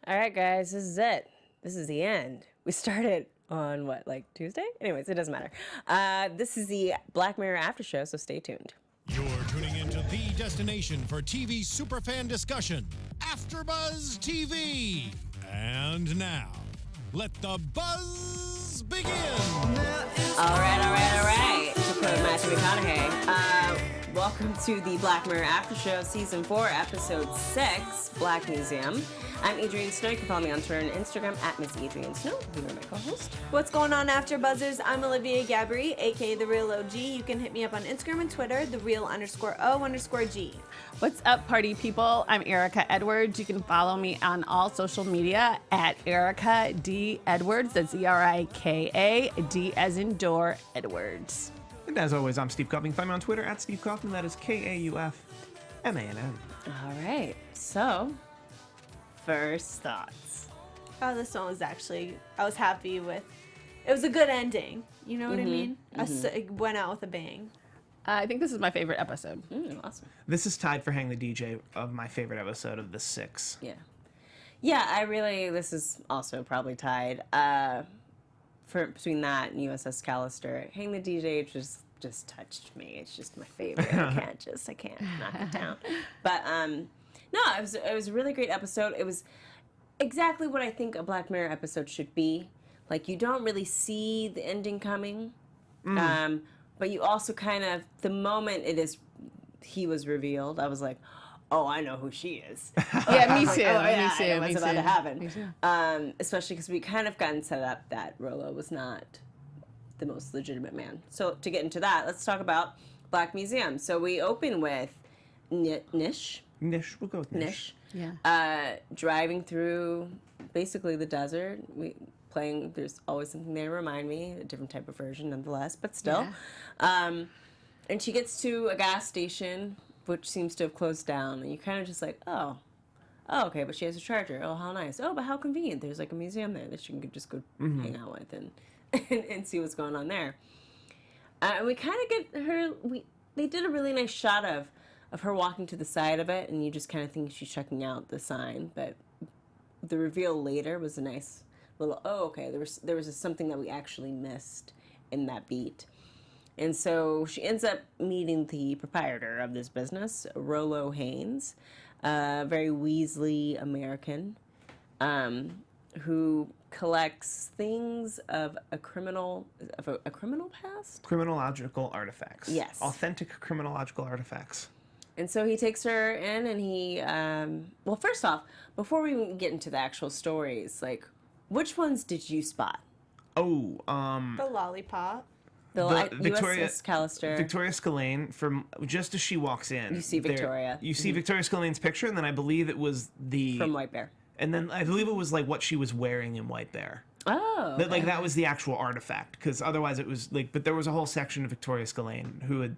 All right, guys, this is it. This is the end. We started on what, like Tuesday? Anyways, it doesn't matter. This is the Black Mirror after show, so stay tuned. You're tuning into the destination for TV superfan discussion, AFTERBUZZ TV. And now, let the buzz begin. All right. To quote Matthew McConaughey, welcome to the Black Mirror after show, season 4, episode 6, Black Museum. I'm Adrian Snow. You can follow me on Twitter and Instagram at Miss Adrian Snow. You are my co-host. What's going on, AfterBuzzers? I'm Olivia Gabaree, aka The Real OG. You can hit me up on Instagram and Twitter, TheReal_O_G. What's up, party people? I'm Erika Edwards. You can follow me on all social media at Erika D. Edwards. That's Erika D as in door, Edwards. And as always, I'm Steve Kaufmann. Find me on Twitter at Steve Kaufmann. That is Kaufmann. All right. So, first thoughts. Oh, this one was actually, I was happy with. It was a good ending. You know what I mean? It went out with a bang. I think this is my favorite episode. Awesome. This is tied for Hang the DJ of my favorite episode of the 6. Yeah, this is also probably tied. Between that and USS Callister. Hang the DJ just touched me. It's just my favorite. I can't knock it down. But no, it was a really great episode. It was exactly what I think a Black Mirror episode should be. Like, you don't really see the ending coming, but you also kind of, the moment he was revealed, I was like, oh, I know who she is. Yeah, me too. I know me what's too. about to happen. Me too. Especially because we kind of gotten set up that Rollo was not the most legitimate man. So to get into that, let's talk about Black Museum. So we open with Nish. We'll go with Nish. Yeah. Driving through basically the desert. There's always something there to remind me, a different type of version nonetheless, but still. Yeah. And she gets to a gas station, which seems to have closed down, and you kind of just like, oh, okay, but she has a charger. Oh, how nice. Oh, but how convenient. There's like a museum there that you can just go hang out with and see what's going on there. And we kind of get her, they did a really nice shot of her walking to the side of it, and you just kind of think she's checking out the sign, but the reveal later was a nice little, oh, okay, there was something that we actually missed in that beat. And so she ends up meeting the proprietor of this business, Rollo Haynes, very Weasley American, who collects things of a criminal past? Criminological artifacts. Yes. Authentic criminological artifacts. And so he takes her in and he, well, first off, before we even get into the actual stories, like, which ones did you spot? Oh, The lollipop. The USS Callister. Victoria Scillane, from just as she walks in. You see Victoria. You see Victoria Scillane's picture, and then I believe it was From White Bear. And then I believe it was like what she was wearing in White Bear. Oh. Okay. That was the actual artifact, because otherwise it was like, but there was a whole section of Victoria Scillane who had,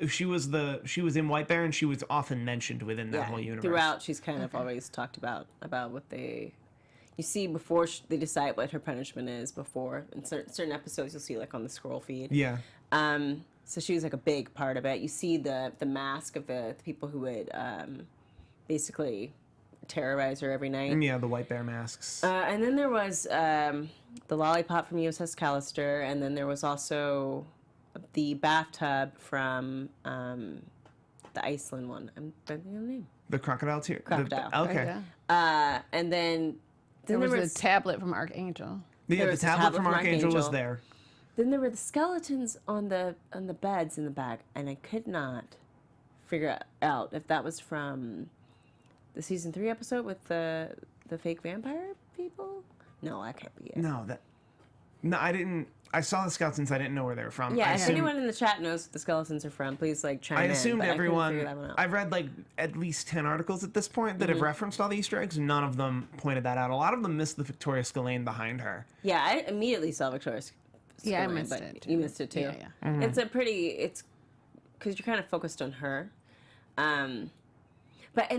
she was in White Bear, and she was often mentioned within that whole universe. Throughout, she's kind of always talked about what you see before they decide what her punishment is. Before in certain episodes, you'll see like on the scroll feed. Yeah. So she was like a big part of it. You see the mask of the people who would basically terrorize her every night. Yeah, the White Bear masks. And then there was the lollipop from USS Callister, and then there was also the bathtub from the Iceland one. I'm forgetting the name. The crocodile tear. Crocodile. Okay. And then There was the tablet from Archangel. Yeah, There the was the tablet from Archangel was there. Then there were the skeletons on the beds in the back, and I could not figure out if that was from the season 3 episode with the fake vampire people. No, that can't be it. No, I didn't. I saw the skeletons. I didn't know where they were from. Yeah, if anyone in the chat knows what the skeletons are from, please chime in. I assumed everyone. I couldn't figure that one out. I've read like at least 10 articles at this point that have referenced all the Easter eggs. None of them pointed that out. A lot of them missed the Victoria Scillane behind her. Yeah, I immediately saw Victoria Scillane. Yeah, I missed it too. You missed it too. Yeah. It's because you're kind of focused on her. And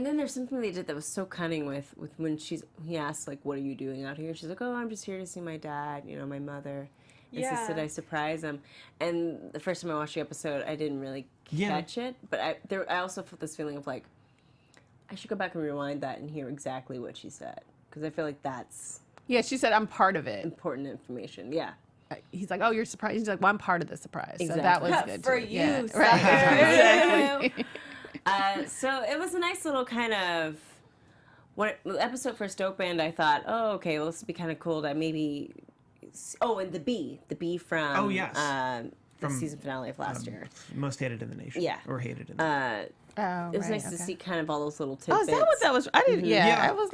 then there's something they did that was so cunning with when he asked like, what are you doing out here? She's like, oh, I'm just here to see my dad, my mother. Insisted I surprise him. And the first time I watched the episode, I didn't really catch it. But I also felt this feeling of like, I should go back and rewind that and hear exactly what she said. because I feel like that's Yeah, she said, I'm part of it. important information. Yeah. He's like, oh, you're surprised. He's like, well, I'm part of the surprise. Exactly. So that was good. For too. you, Yeah. sucker. Right. Exactly. So it was a nice little kind of, when the episode first opened, I thought, oh, okay, well, this would be kind of cool to maybe, and the bee from, Oh, yes. The season finale of last year. Most hated in the nation. Yeah. Or hated in the nation. It was nice to see kind of all those little tidbits. Oh, is that what that was? I didn't. Yeah, Yeah, I was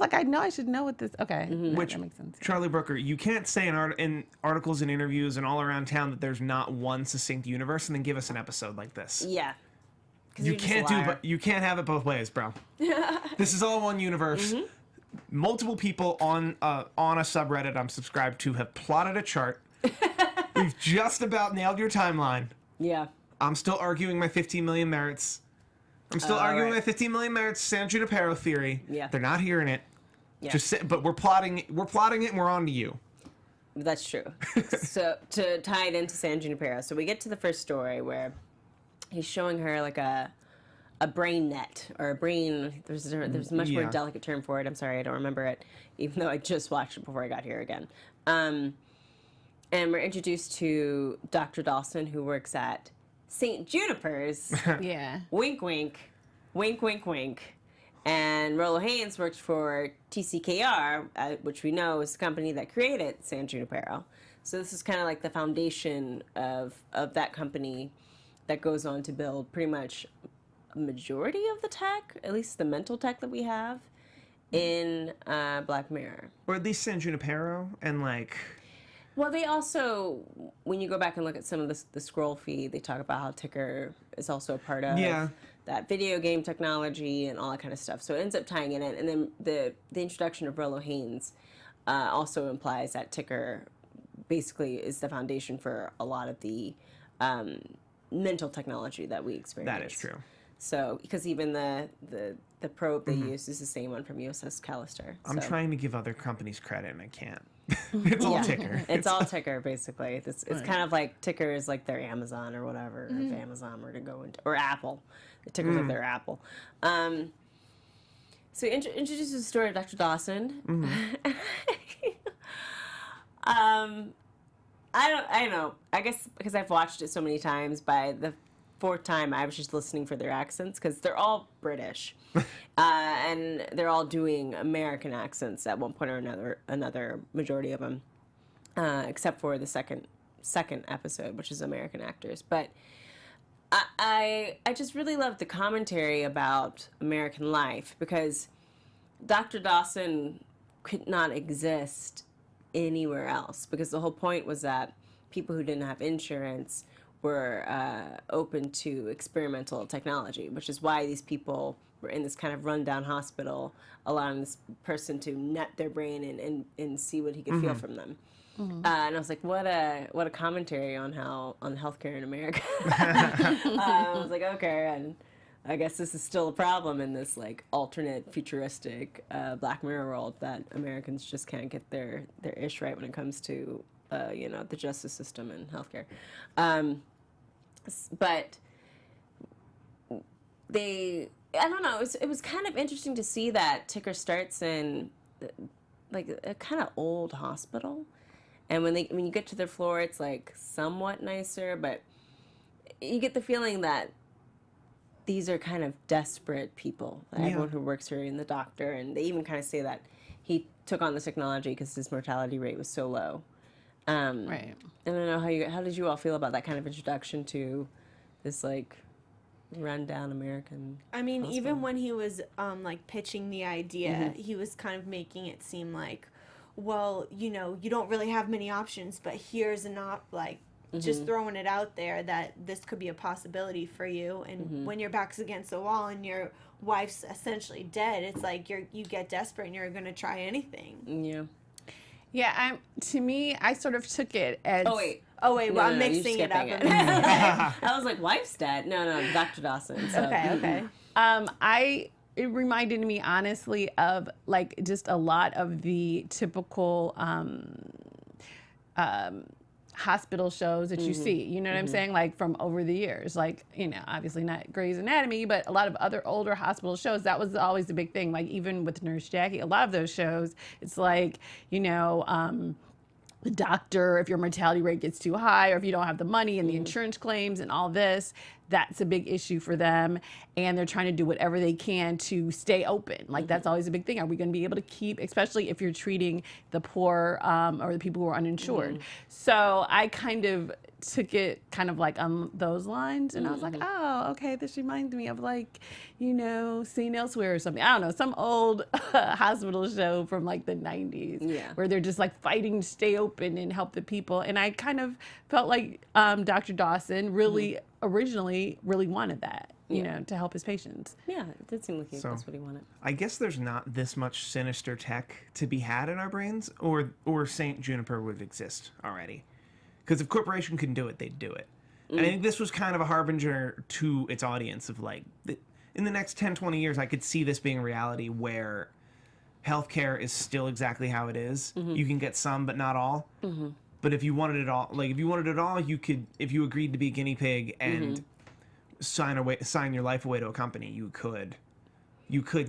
like, I know I should know what this. Okay, Which, that makes sense. Charlie Brooker, you can't say in articles and interviews and all around town that there's not one succinct universe and then give us an episode like this. Yeah. You can't you can't have it both ways, bro. This is all one universe. Multiple people on a subreddit I'm subscribed to have plotted a chart. We've just about nailed your timeline. Yeah. I'm still arguing my 15 million merits. I'm still arguing right. my 15 million merits San Junipero theory. Yeah. They're not hearing it. Yeah. But we're plotting it and we're on to you. That's true. So to tie it into San Junipero, so we get to the first story where he's showing her like a brain net or a brain. There's a much more delicate term for it. I'm sorry, I don't remember it, even though I just watched it before I got here again. And we're introduced to Dr. Dawson, who works at St. Juniper's. Yeah. Wink, wink. Wink, wink, wink. And Rollo Haynes works for TCKR, which we know is the company that created San Junipero. So this is kind of like the foundation of that company that goes on to build pretty much a majority of the tech, at least the mental tech that we have in Black Mirror. Or at least San Junipero and like... Well, they also, when you go back and look at some of the scroll feed, they talk about how Ticker is also a part of that video game technology and all that kind of stuff. So it ends up tying in it. And then the introduction of Rollo Haynes also implies that Ticker basically is the foundation for a lot of the mental technology that we experience. That is true. So, because even the probe they use is the same one from USS Callister. I'm trying to give other companies credit and I can't. It's all Ticker. It's all Ticker, basically. It's kind of like Ticker is like their Amazon or whatever. If Amazon were to go into, or Apple. The Ticker's like their Apple. So introduces the story of Dr. Dawson. I don't know. I guess because I've watched it so many times, by the fourth time I was just listening for their accents because they're all British. And they're all doing American accents at one point or another majority of them, except for the second episode, which is American actors. But I just really love the commentary about American life, because Dr. Dawson could not exist anywhere else, because the whole point was that people who didn't have insurance were open to experimental technology, which is why these people were in this kind of rundown hospital, allowing this person to net their brain and see what he could feel from them. And I was like, what a commentary on healthcare in America. I was like, okay, and I guess this is still a problem in this like alternate futuristic Black Mirror world, that Americans just can't get their ish right when it comes to the justice system and healthcare. But I don't know, it was kind of interesting to see that Ticker starts in like a kind of old hospital, and when you get to their floor, it's like somewhat nicer, but you get the feeling that these are kind of desperate people, everyone who works here, and the doctor, and they even kind of say that he took on this technology because his mortality rate was so low. Right. I don't know how did you all feel about that kind of introduction to this like rundown American even hospital? when he was like pitching the idea, he was kind of making it seem like, well, you don't really have many options, but here's just throwing it out there that this could be a possibility for you, and when your back's against the wall and your wife's essentially dead, it's like you get desperate and you're going to try anything. Yeah, to me, I sort of took it as... Oh, wait, I'm mixing it up. I was like, wife's dead? No, Dr. Dawson. So. Okay. It reminded me, honestly, of, like, just a lot of the typical hospital shows that you see, you know what I'm saying? Like from over the years, like, you know, obviously not Grey's Anatomy, but a lot of other older hospital shows, that was always the big thing. Like even with Nurse Jackie, a lot of those shows, it's like, you know, the doctor, if your mortality rate gets too high or if you don't have the money and the insurance claims and all this, that's a big issue for them. And they're trying to do whatever they can to stay open. Like that's always a big thing. Are we going to be able to keep, especially if you're treating the poor or the people who are uninsured? So I kind of took it kind of like on those lines. And I was like, oh, okay, this reminds me of like, you know, Seen Elsewhere or something. I don't know, some old hospital show from like the 90s where they're just like fighting to stay open and help the people. And I kind of felt like Dr. Dawson really originally really wanted that, you know, to help his patients. Yeah, it did seem like that's what he wanted. I guess there's not this much sinister tech to be had in our brains, or St. Juniper would exist already. Because if Corporation can do it, they'd do it. And I think this was kind of a harbinger to its audience of like, in the next 10, 20 years, I could see this being a reality where healthcare is still exactly how it is. You can get some, but not all. But if you wanted it all, you could, if you agreed to be a guinea pig and sign your life away to a company, you could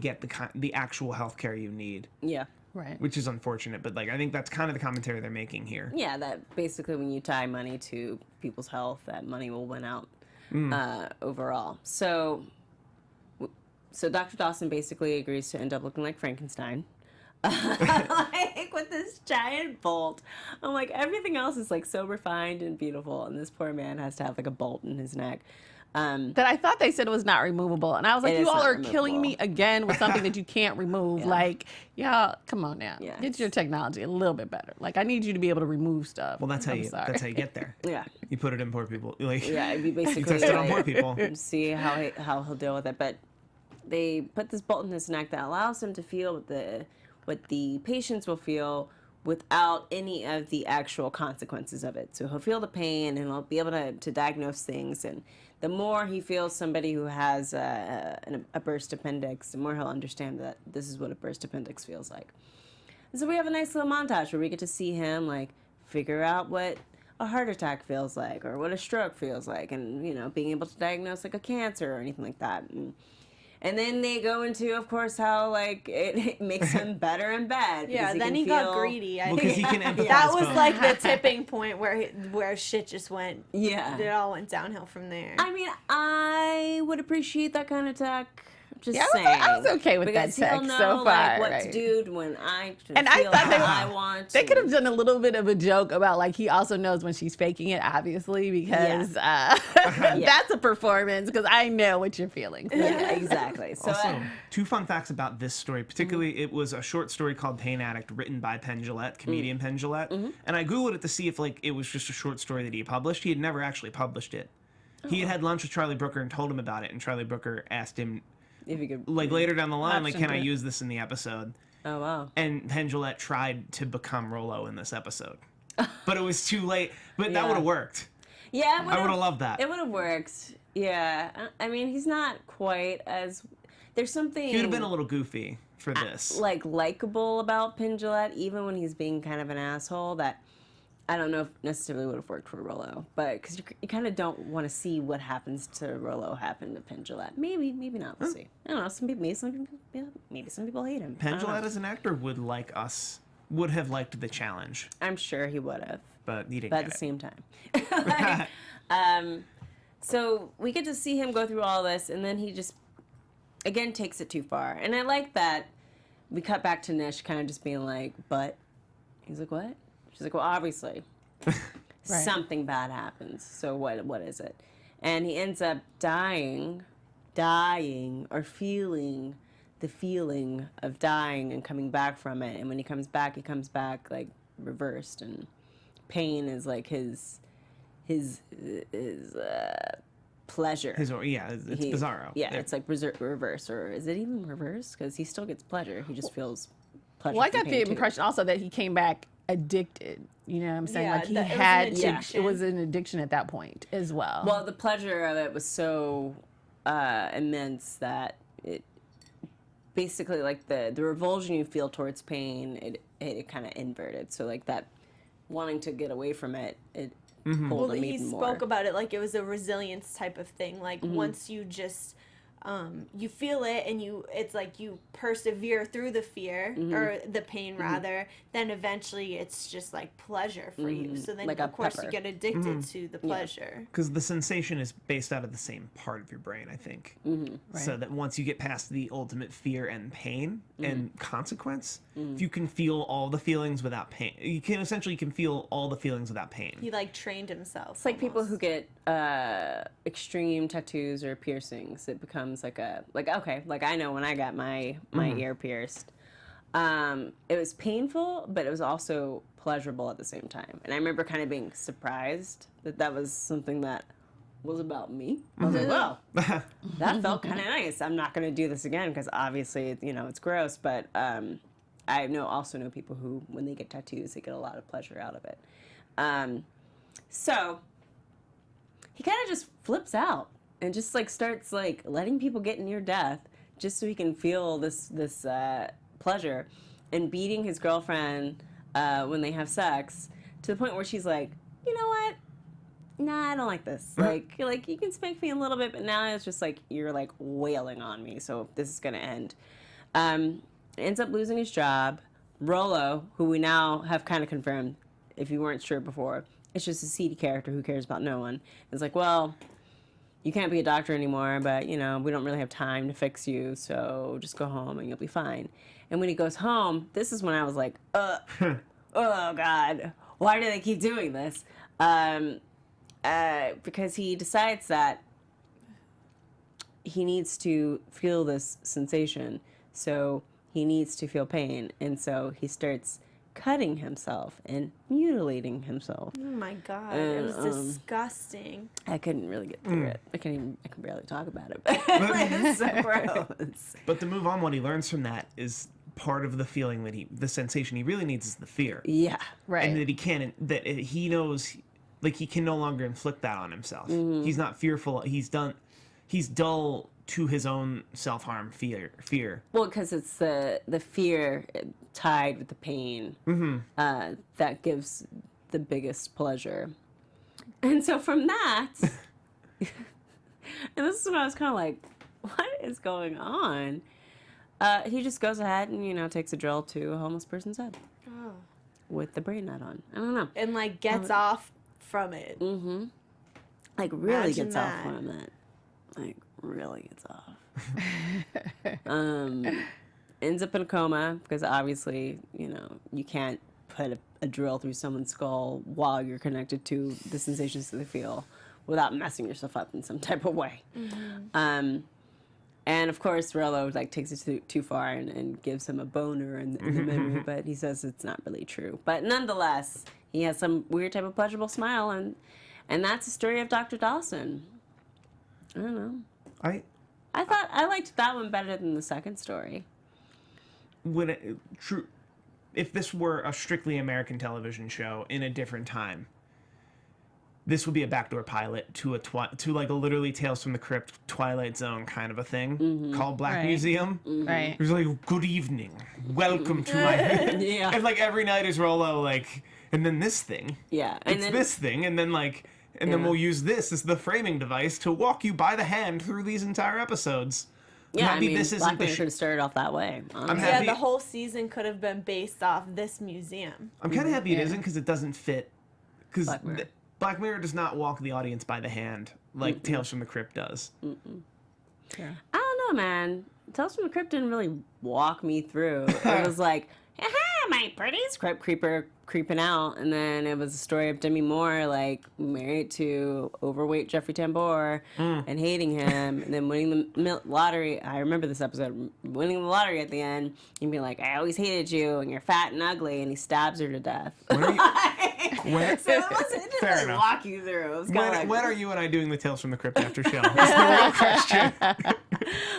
get the actual healthcare you need. Yeah. Right. Which is unfortunate, but like I think that's kind of the commentary they're making here. Yeah, that basically when you tie money to people's health, that money will win out overall. So Dr. Dawson basically agrees to end up looking like Frankenstein. Like with this giant bolt. I'm like, everything else is like so refined and beautiful, and this poor man has to have like a bolt in his neck. That I thought they said it was not removable. And I was like, you all are killing me again with something that you can't remove. Like, yeah, come on now. Yeah. Get your technology a little bit better. Like, I need you to be able to remove stuff. Well, that's how you get there. Yeah. You put it in poor people. Like, Yeah, you basically you test it on poor people. see how he'll deal with it. But they put this bolt in his neck that allows him to feel what the patients will feel without any of the actual consequences of it. So he'll feel the pain and he'll be able to diagnose things. And the more he feels somebody who has a burst appendix, the more he'll understand that this is what a burst appendix feels like. And so we have a nice little montage where we get to see him like figure out what a heart attack feels like or what a stroke feels like, and you know, being able to diagnose like a cancer or anything like that. And then they go into, of course, how like it makes him better in bed. Yeah, then he got greedy. I because think he can empathize. that was like the tipping point where shit just went. Yeah, it all went downhill from there. I mean, I would appreciate that kind of tech. Just saying. I was okay with that tech so far. Like, what right? to do when I and feel I thought how I want. They could have done a little bit of a joke about like he also knows when she's faking it, obviously, because that's a performance. Because I know what you're feeling. Yeah, exactly. So also, two fun facts about this story. Particularly, it was a short story called Pain Addict, written by Penn Jillette, comedian Penn Jillette. And I googled it to see if like it was just a short story that he had published. He had never actually published it. He had lunch with Charlie Brooker and told him about it, and Charlie Brooker asked him, if you could, like later down the line, like, can I use this in the episode? Oh wow! And Penn Jillette tried to become Rollo in this episode, but it was too late. But that would have worked. Yeah, I would have loved that. It would have worked. Yeah, I mean, he's not quite as. There's something. He would have been a little goofy for this. Like likable about Penn Jillette, even when he's being kind of an asshole. That I don't know if necessarily would have worked for Rollo, but because you kind of don't want to see what happens to Rollo happen to Penn Jillette. Maybe not. We'll see. I don't know. Maybe some people hate him. Penn Jillette as an actor would have liked the challenge. I'm sure he would have. But he didn't. But at the same time. So we get to see him go through all this, and then he just again takes it too far. And I like that we cut back to Nish kind of just being like, but he's like, what? She's like, well, obviously, something bad happens. So what is it? And he ends up dying, or feeling the feeling of dying and coming back from it. And when he comes back like reversed. And pain is like his pleasure. It's bizarro. Yeah, it's like reverse, or is it even reverse? Because he still gets pleasure. He just feels pleasure. Well, I got the impression also that he came back addicted. You know what I'm saying? Like it was an addiction at that point as well. Well, the pleasure of it was so immense that it basically like the revulsion you feel towards pain, it kind of inverted. So like that wanting to get away from it, it Mm-hmm. pulled Well, him he even more. spoke about it like it was a resilience type of thing. Like once you just you feel it and it's like you persevere through the fear or the pain rather, then eventually it's just like pleasure for you. So then Like a of course pepper. you get addicted to the pleasure. Because the sensation is based out of the same part of your brain, I think. So that once you get past the ultimate fear and pain and consequence, if you can feel all the feelings without pain, you can essentially feel all the feelings without pain. He like trained himself. It's like people who get extreme tattoos or piercings. It becomes like I know when I got my ear pierced, it was painful, but it was also pleasurable at the same time. And I remember kind of being surprised that was something that was about me. I was like, wow, that felt kind of nice. I'm not going to do this again because obviously, it's gross. But I also know people who, when they get tattoos, they get a lot of pleasure out of it. So he kind of just flips out and just like starts like letting people get near death just so he can feel this pleasure, and beating his girlfriend when they have sex to the point where she's like, you know what? Nah, I don't like this. Like you can spank me a little bit, but now it's just like you're like wailing on me, so this is gonna end. Ends up losing his job. Rollo, who we now have kind of confirmed, if you weren't sure before, it's just a seedy character who cares about no one. It's like, well, you can't be a doctor anymore, but, we don't really have time to fix you, so just go home and you'll be fine. And when he goes home, this is when I was like, oh, God, why do they keep doing this? Because he decides that he needs to feel this sensation, so he needs to feel pain, and so he starts cutting himself and mutilating himself. Oh my God, it was disgusting. I couldn't really get through it. I can barely talk about it. It's so gross. But to move on, what he learns from that is part of the feeling that the sensation he really needs is the fear. Yeah. Right. And that he knows, like, he can no longer inflict that on himself. He's not fearful. He's dull to his own self-harm fear. Well, because it's the fear tied with the pain that gives the biggest pleasure. And so from that, and this is when I was kind of like, what is going on? He just goes ahead and, takes a drill to a homeless person's head. Oh. With the brain nut on. I don't know. And like gets off from it. Mm-hmm. Like really Imagine gets that. off from it. Like really gets off. Ends up in a coma because obviously, you can't put a drill through someone's skull while you're connected to the sensations that they feel without messing yourself up in some type of way. And of course, Rollo takes it too far and gives him a boner in the memory, but he says it's not really true. But nonetheless, he has some weird type of pleasurable smile, and that's the story of Dr. Dawson. I don't know. I thought I liked that one better than the second story. If this were a strictly American television show in a different time, this would be a backdoor pilot to a literally Tales from the Crypt, Twilight Zone kind of a thing called Black Museum. Right. It was like, good evening, welcome to my... Yeah. And every night is Rollo and then this thing. Yeah. It's this thing, and then then we'll use this as the framing device to walk you by the hand through these entire episodes. Yeah, this isn't Black Mirror should have started off that way. I'm Yeah, happy. the whole season could have been based off this museum. I'm kind of happy it isn't because it doesn't fit. Because Black Mirror. Black Mirror does not walk the audience by the hand like Tales from the Crypt does. I don't know, man. Tales from the Crypt didn't really walk me through. It was like, aha, my pretty's Crypt creeper creeping out. And then it was a story of Demi Moore, married to overweight Jeffrey Tambor and hating him. And then winning the lottery. I remember this episode. Winning the lottery at the end. And being like, I always hated you, and you're fat and ugly. And he stabs her to death. So it didn't Fair really enough. walk you through. It was When are you and I doing the Tales from the Crypt after show? That's the real question.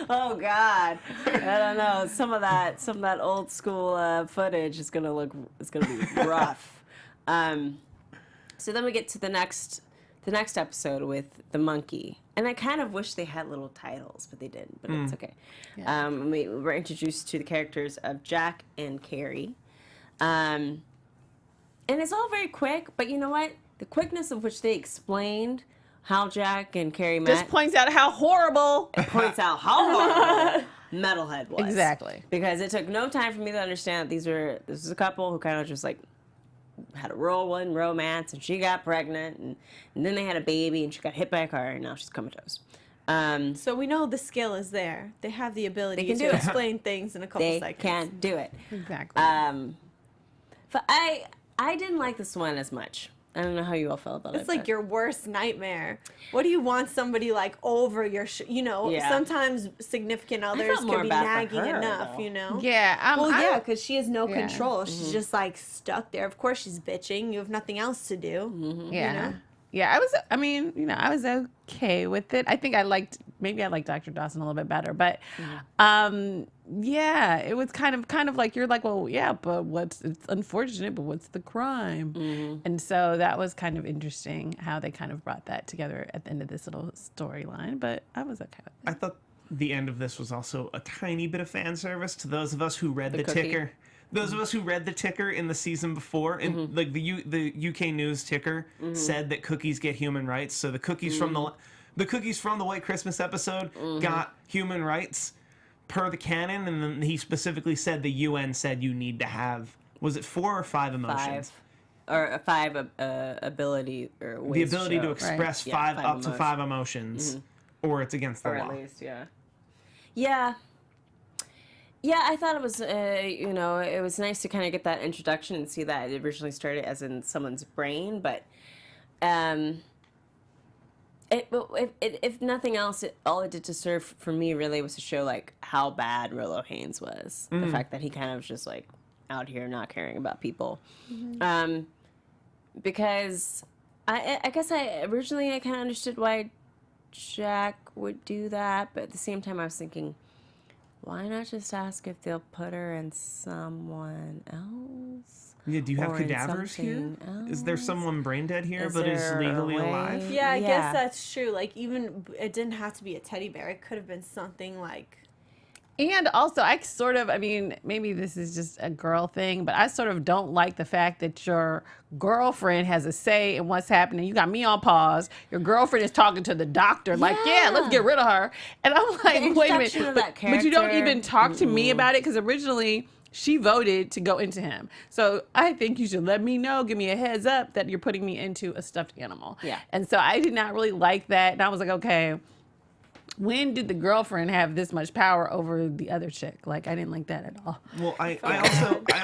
Oh God, I don't know. Some of that old school footage is gonna be rough. So then we get to the next episode with the monkey, and I kind of wish they had little titles, but they didn't. But it's okay. Yeah. We were introduced to the characters of Jack and Carrie, And it's all very quick, but you know what? The quickness of which they explained how Jack and Carrie met Just points out how horrible. points out how horrible Metalhead was. Exactly. Because it took no time for me to understand that this was a couple who kind of just like had a whirlwind romance, and she got pregnant, and then they had a baby, and she got hit by a car, and now she's comatose. So we know the skill is there. They have the ability can to do it. explain things in a couple They seconds. can do it. Exactly. But I didn't like this one as much. I don't know how you all felt about it. It's like but- your worst nightmare. What do you want somebody like over your Yeah. sometimes significant others felt more can be bad for nagging her, enough, though. yeah. Well, yeah, I- because she has no Yeah. control. She's just like stuck there. Of course she's bitching. You have nothing else to do. Yeah. You know? Yeah, I was okay with it. I think I liked Dr. Dawson a little bit better, but yeah, it was kind of like you're like, well, yeah, but it's unfortunate, but what's the crime? And so that was kind of interesting how they kind of brought that together at the end of this little storyline, but I was okay with it. I thought the end of this was also a tiny bit of fan service to those of us who read the cookie. ticker. Those of us who read the ticker in the season before, and like the UK news ticker said that cookies get human rights. So the cookies from the cookies from the White Christmas episode got human rights per the canon, and then he specifically said the UN said you need to have, was it 4 or 5 emotions? 5 or 5 ability or ways The ability to show. express Yeah, 5 5 up to 5 emotions, or it's against the Or law. at least, yeah. Yeah, I thought it was, it was nice to kind of get that introduction and see that it originally started as in someone's brain, but if nothing else, all it did to serve for me really was to show like how bad Rolo Haynes was. The fact that he kind of was just like out here not caring about people, because I guess originally I kind of understood why Jack would do that, but at the same time I was thinking, why not just ask if they'll put her in someone else? Yeah, do you have Or in cadavers here? something Is there else? someone brain dead here Is but is there a legally way? alive? Yeah, I Yeah. guess that's true. Like, even it didn't have to be a teddy bear. It could have been something like. And also, maybe this is just a girl thing, but I sort of don't like the fact that your girlfriend has a say in what's happening. You got me on pause. Your girlfriend is talking to the doctor, like, yeah, let's get rid of her. And I'm like, wait a introduction minute. of But, that but you don't character. even talk to me about it, because originally she voted to go into him. So I think you should let me know, give me a heads up that you're putting me into a stuffed animal. Yeah. And so I did not really like that. And I was like, okay, when did the girlfriend have this much power over the other chick? Like, I didn't like that at all. Well, I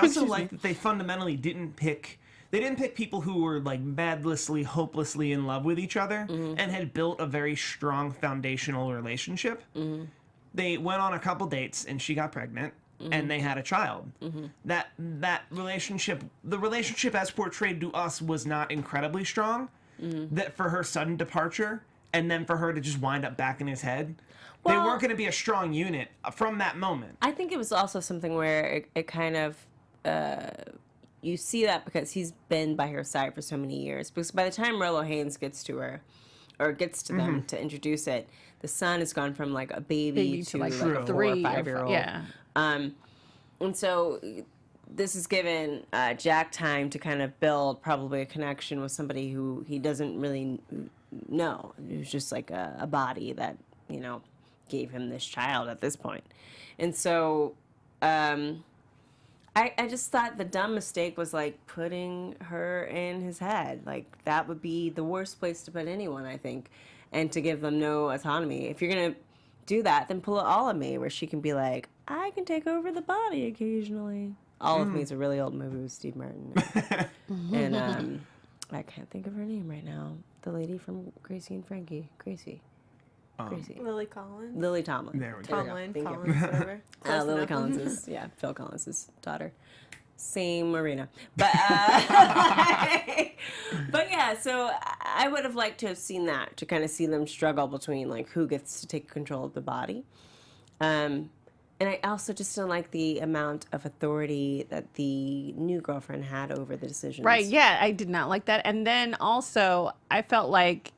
also like that they fundamentally didn't pick people who were like madlessly, hopelessly in love with each other and had built a very strong foundational relationship. They went on a couple dates and she got pregnant and they had a child. That relationship, the relationship as portrayed to us, was not incredibly strong. That for her sudden departure and then for her to just wind up back in his head, they Well- weren't going to be a strong unit from that moment. I think it was also something where it kind of, you see that because he's been by her side for so many years. Because by the time Rolo Haynes gets to her, or gets to them to introduce it, the son has gone from like a baby to like a 4 or 5 year old. Yeah. And so this is given Jack time to kind of build probably a connection with somebody who he doesn't really know. It was just like a body that, gave him this child at this point. And so I just thought the dumb mistake was like putting her in his head. Like that would be the worst place to put anyone, I think, and to give them no autonomy. If you're going to do that, then pull it all of me where she can be like, I can take over the body occasionally. All of Me is a really old movie with Steve Martin. And I can't think of her name right now. The lady from Gracie and Frankie. Gracie. Lily Collins. Lily Tomlin. There we go. Tomlin, Thank you. Collins, whatever. Close Lily enough. Collins is, Phil Collins' daughter. Same arena. But, but yeah, so I would have liked to have seen that, to kind of see them struggle between like who gets to take control of the body. And I also just don't like the amount of authority that the new girlfriend had over the decisions. Right. Yeah, I did not like that. And then also, I felt like,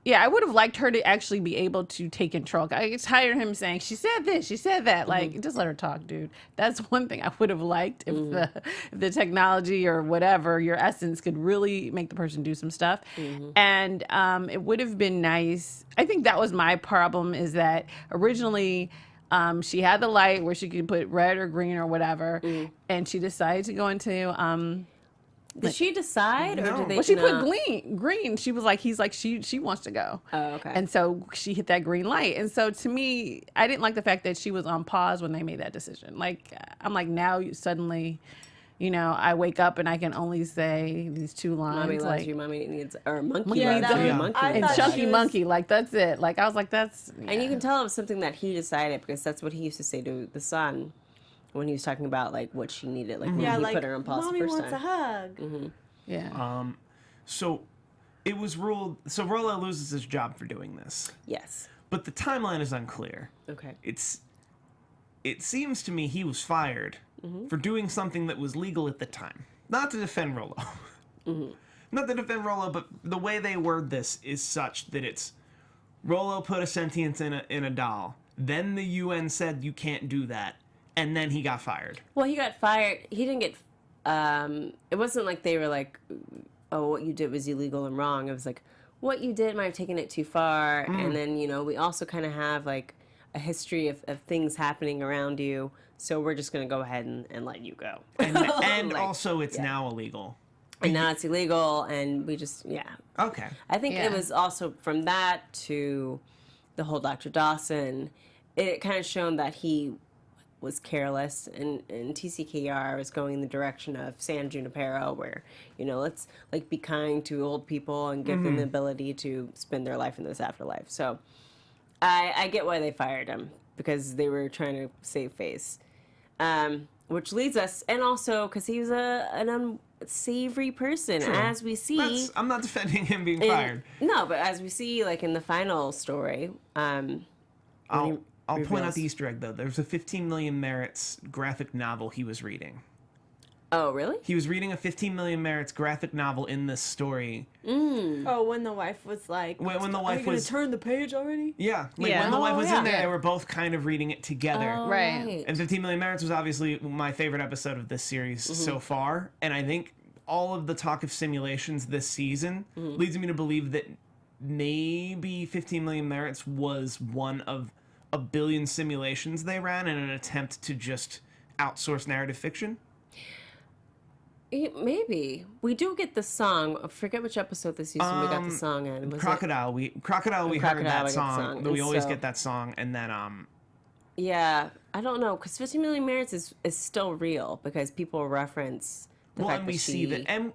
Yeah, I would have liked her to actually be able to take control. I get tired of him saying, she said this, she said that. Like, just let her talk, dude. That's one thing I would have liked if the technology or whatever, your essence, could really make the person do some stuff. And it would have been nice. I think that was my problem, is that originally she had the light where she could put red or green or whatever, and she decided to go into... Did she decide, or did they? Well, she put green. She was like, she wants to go. Oh, okay. And so she hit that green light. And so to me, I didn't like the fact that she was on pause when they made that decision. Like, I'm like, now suddenly, I wake up and I can only say these two lines. Mommy like, loves you, mommy needs, or monkey Yeah, loves you, yeah. monkey. I and thought Chunky she was- Monkey, like, that's it. Like, I was like, that's... And you can tell it was something that he decided, because that's what he used to say to the son when he was talking about like what she needed, like when he put her on pause Mommy the first wants time. a hug. Yeah. So it was ruled. So Rollo loses his job for doing this, Yes. but the timeline is unclear. Okay. It seems to me he was fired for doing something that was legal at the time. Not to defend Rollo. Not to defend Rollo, but the way they word this is such that it's Rollo put a sentience in a doll. Then the UN said you can't do that, and then he got fired. Well, he got fired. He didn't get. It wasn't like they were like, "Oh, what you did was illegal and wrong." It was like, "What you did might have taken it too far." And then we also kind of have like a history of things happening around you, so we're just gonna go ahead and let you go. And Like, also, it's now illegal. And now it's illegal, and we just Okay. I think Yeah. it was also from that to the whole Dr. Dawson. It kind of shown that he was careless, and TCKR was going in the direction of San Junipero, where let's like be kind to old people and give them the ability to spend their life in this afterlife. So I get why they fired him, because they were trying to save face, which leads us, and also because he was an unsavory person, as we see. I'm not defending him being fired. No, but as we see, like in the final story, I'll point out reveals- the Easter egg, though. There's a 15 Million Merits graphic novel he was reading. Oh, really? He was reading a 15 Million Merits graphic novel in this story. Oh, when the wife was like, When the "Are wife you gonna was... turn the page already?" Yeah, like Yeah. when the wife was Oh, in there, yeah. they were both kind of reading it together. Oh, Right. And 15 Million Merits was obviously my favorite episode of this series so far. And I think all of the talk of simulations this season leads me to believe that maybe 15 Million Merits was one of a billion simulations they ran in an attempt to just outsource narrative fiction. Maybe. We do get the song. I forget which episode this season we got the song in. Was Crocodile, we heard Crocodile, that we get the song. song. But we And always so- get that song, and then Yeah, I don't know, because 15 Million Merits is still real, because people reference the well, fact and we that see she... that,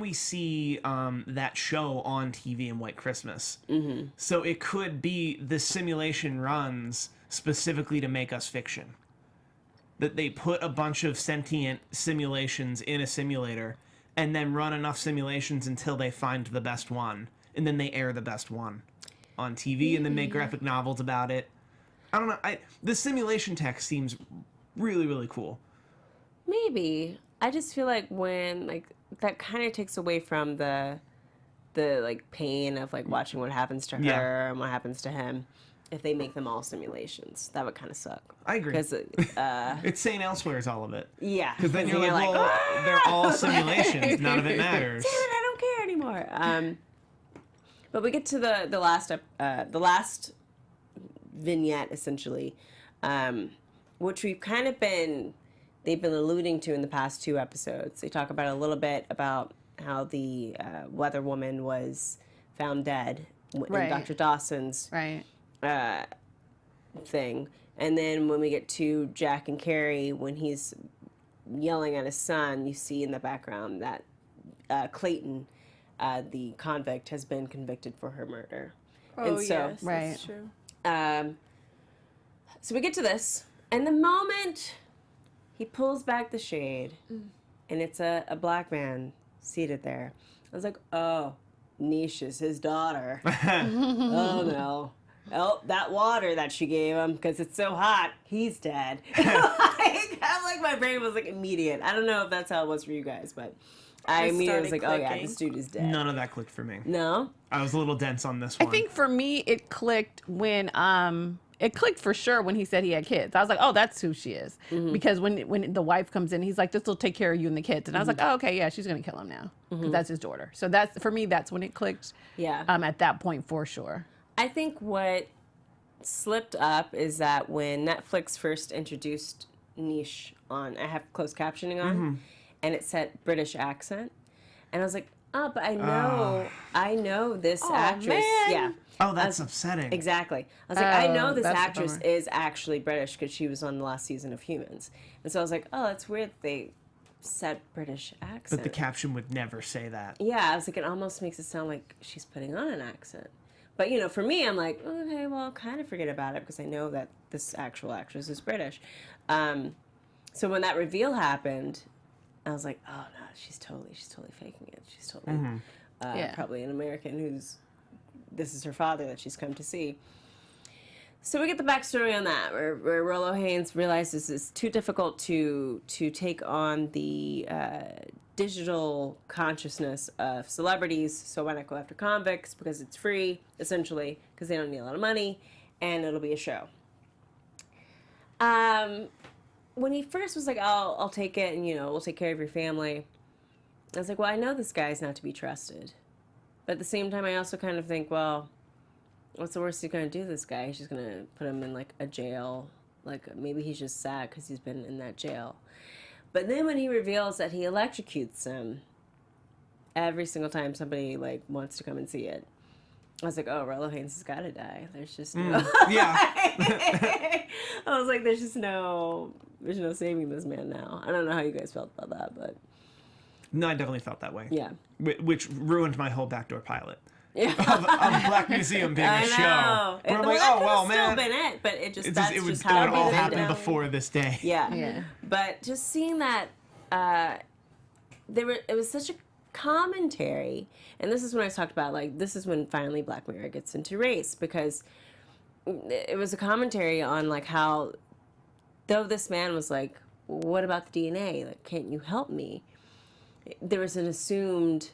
we see that show on TV in White Christmas. Mm-hmm. So it could be the simulation runs specifically to make us fiction. That they put a bunch of sentient simulations in a simulator, and then run enough simulations until they find the best one, and then they air the best one on TV, and then make graphic novels about it. I don't know. The simulation tech seems really, really cool. Maybe. I just feel like when, like, that kind of takes away from the like, pain of, like, watching what happens to her Yeah. and what happens to him. If they make them all simulations, that would kind of suck. I agree. Because, It's St. Elsewhere's all of it. yeah. Because then you're like, well, they're all simulations. None of it matters. Damn it, I don't care anymore. But we get to the last vignette, essentially, which they've been alluding to in the past 2 episodes. They talk about a little bit about how the weather woman was found dead in Right. Dr. Dawson's Right. thing. And then when we get to Jack and Carrie, when he's yelling at his son, you see in the background that Clayton, the convict, has been convicted for her murder. Oh, And so- yes, Right. that's true. So we get to this, and the moment he pulls back the shade, and it's a black man seated there, I was like, oh, Nisha's his daughter. Oh, no. Oh, that water that she gave him, because it's so hot, he's dead. I'm like my brain was like immediate. I don't know if that's how it was for you guys, but I immediately was like, oh yeah, this dude is dead. None of that clicked for me. No? I was a little dense on this one. I think for me, it clicked when it clicked for sure when he said he had kids. I was like, oh, that's who she is. Because when the wife comes in, he's like, this will take care of you and the kids. And I was like, oh, okay, yeah, she's going to kill him now. Because that's his daughter. So that's, for me, that's when it clicked. Yeah. At that point, for sure. I think what slipped up is that when Netflix first introduced niche on, I have closed captioning on, and it said British accent. And I was like, oh, but I know this actress. Man. Yeah. Oh, that's upsetting. Exactly. I was like, I know this that's a actress bummer. is actually British because she was on the last season of Humans. And so I was like, oh, that's weird they said British accent. But the caption would never say that. Yeah, I was like, it almost makes it sound like she's putting on an accent. But, for me, I'm like, okay, well, I'll kind of forget about it because I know that this actual actress is British. So when that reveal happened, I was like, oh, no, she's totally faking it. She's totally probably an American this is her father that she's come to see. So we get the backstory on that, where Rollo Haynes realizes it's too difficult to take on the digital consciousness of celebrities, so why not go after convicts, because it's free, essentially, because they don't need a lot of money, and it'll be a show. When he first was like, I'll take it, and, we'll take care of your family, I was like, well, I know this guy's not to be trusted. But at the same time, I also kind of think, well, what's the worst he's going to do to this guy? He's just going to put him in, like, a jail. Like, maybe he's just sad because he's been in that jail. But then when he reveals that he electrocutes him every single time somebody, like, wants to come and see it, I was like, oh, Rollo Haynes has got to die. There's just no... Yeah. I was like, there's no saving this man now. I don't know how you guys felt about that, but... No, I definitely felt that way. Yeah. Which ruined my whole backdoor pilot. Yeah. of Black Museum being a show. Where I'm like, oh, well, man. Still been it, but it would how it all ended happen up. before this day. Yeah. But just seeing that, it was such a commentary, and this is when I talked about, like, this is when finally Black Mirror gets into race, because it was a commentary on, like, how, though this man was like, what about the DNA? Like, can't you help me? There was an assumed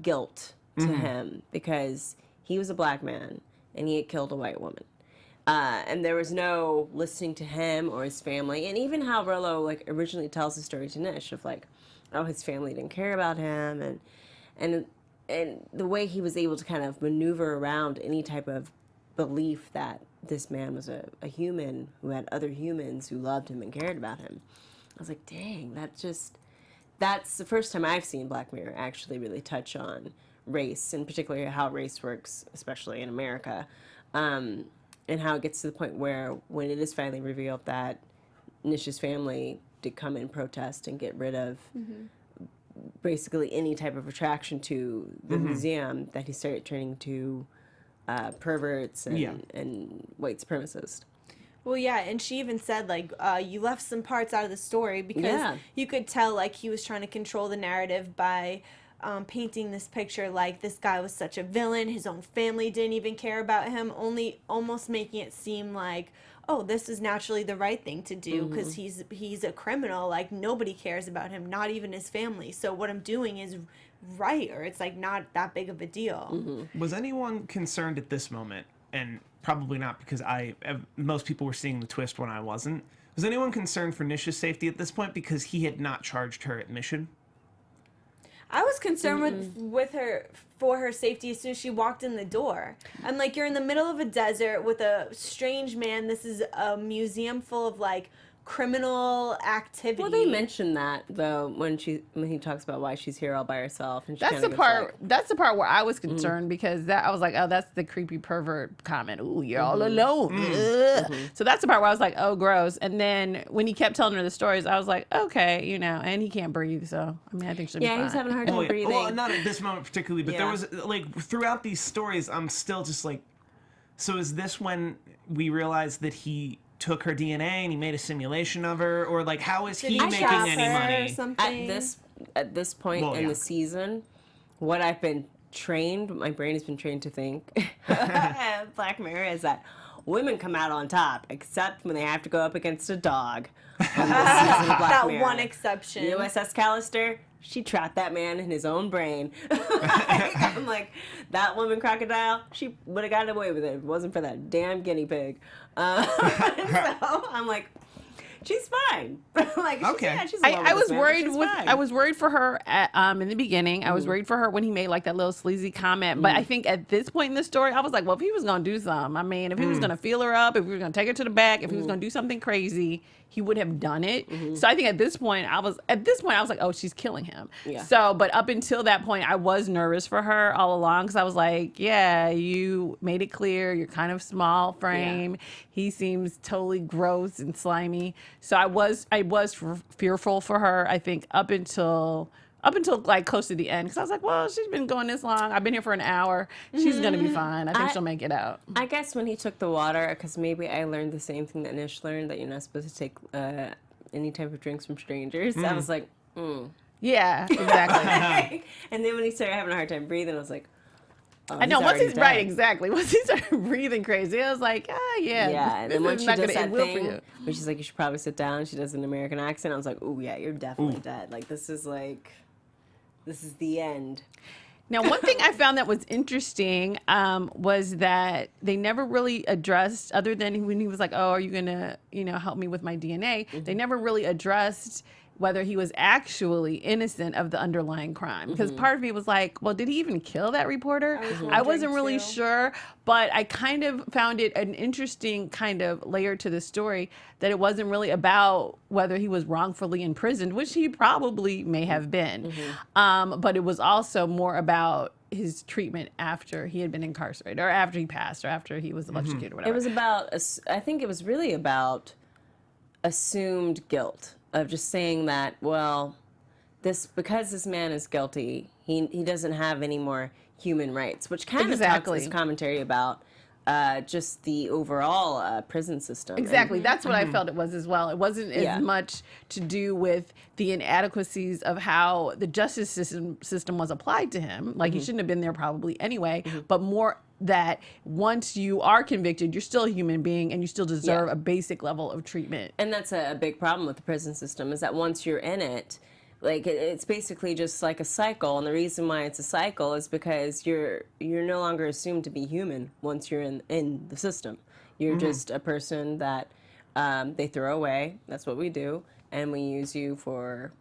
guilt to him because he was a black man and he had killed a white woman. And there was no listening to him or his family. And even how Rollo, like, originally tells the story to Nish of, like, oh, his family didn't care about him. And the way he was able to kind of maneuver around any type of belief that this man was a human who had other humans who loved him and cared about him. I was like, dang, that's the first time I've seen Black Mirror actually really touch on race, and particularly how race works, especially in America, and how it gets to the point where when it is finally revealed that Nish's family did come and protest and get rid of basically any type of attraction to the museum, that he started turning to perverts and white supremacists. Well, yeah, and she even said, like, you left some parts out of the story because you could tell, like, he was trying to control the narrative by painting this picture like this guy was such a villain, his own family didn't even care about him, only almost making it seem like, oh, this is naturally the right thing to do because he's a criminal, like, nobody cares about him, not even his family, so what I'm doing is right, or it's, like, not that big of a deal. Was anyone concerned at this moment, and probably not because most people were seeing the twist when I wasn't, was anyone concerned for Nish's safety at this point because he had not charged her admission? I was concerned with her for her safety as soon as she walked in the door. I'm like, you're in the middle of a desert with a strange man. This is a museum full of, like, criminal activity. Well, they mentioned that though when he talks about why she's here all by herself, and she That's the part. That's the part where I was concerned because I was like, oh, that's the creepy pervert comment. Ooh, you're all alone. So that's the part where I was like, oh, gross. And then when he kept telling her the stories, I was like, okay, and he can't breathe, so I mean, I think she'll be fine. he's having a hard time breathing. Well, not at this moment particularly, but there was, like, throughout these stories, I'm still just like, so is this when we realized that he took her DNA and he made a simulation of her, or, like, how is he making any money at this point in the season? What I've been trained, my brain has been trained to think, Black Mirror, is that women come out on top, except when they have to go up against a dog on this season of Black That Mirror. one exception. USS Callister, she trapped that man in his own brain. I'm like, that woman crocodile, she would have gotten away with it if it wasn't for that damn guinea pig. So I'm like, she's fine. Like, Okay. she's in love I with was this man, but worried she's with fine. I was worried for her in the beginning. I was worried for her when he made like that little sleazy comment. But I think at this point in the story, I was like, well, if he was gonna do something, I mean, if he was gonna feel her up, if he was gonna take her to the back, if he was gonna do something crazy, he would have done it. So I think at this point I was like, oh, she's killing him. Yeah. So, but up until that point, I was nervous for her all along because I was like, yeah, you made it clear you're kind of small frame. He seems totally gross and slimy. So I was fearful for her. I think up until like close to the end, because I was like, well, she's been going this long. I've been here for an hour. She's gonna be fine. I think she'll make it out. I guess when he took the water, because maybe I learned the same thing that Nish learned, that you're not supposed to take any type of drinks from strangers. I was like, Yeah, exactly. And then when he started having a hard time breathing, I was like, oh, I know. he's Once already he's right, dead. exactly. Once he started breathing crazy, I was like, yeah. Yeah, and this then when is she not does gonna that end well for thing, you. when she's like, you should probably sit down, she does an American accent, I was like, oh yeah, you're definitely dead. Like, this is the end. Now, one thing I found that was interesting was that they never really addressed, other than when he was like, oh, are you going to, help me with my DNA? They never really addressed whether he was actually innocent of the underlying crime. Because part of me was like, well, did he even kill that reporter? I wasn't really sure, but I kind of found it an interesting kind of layer to the story that it wasn't really about whether he was wrongfully imprisoned, which he probably may have been. But it was also more about his treatment after he had been incarcerated, or after he passed, or after he was electrocuted, or whatever. It was about, I think it was really about assumed guilt, of just saying that, well, because this man is guilty, he doesn't have any more human rights, which kind of talks this commentary about just the overall prison system. Exactly. That's what I felt it was as well. It wasn't as much to do with the inadequacies of how the justice system was applied to him. Like, he shouldn't have been there probably anyway, but more that once you are convicted, you're still a human being and you still deserve a basic level of treatment. And that's a big problem with the prison system, is that once you're in it, like, it's basically just like a cycle. And the reason why it's a cycle is because you're no longer assumed to be human once you're in the system. You're just a person that they throw away. That's what we do. And we use you for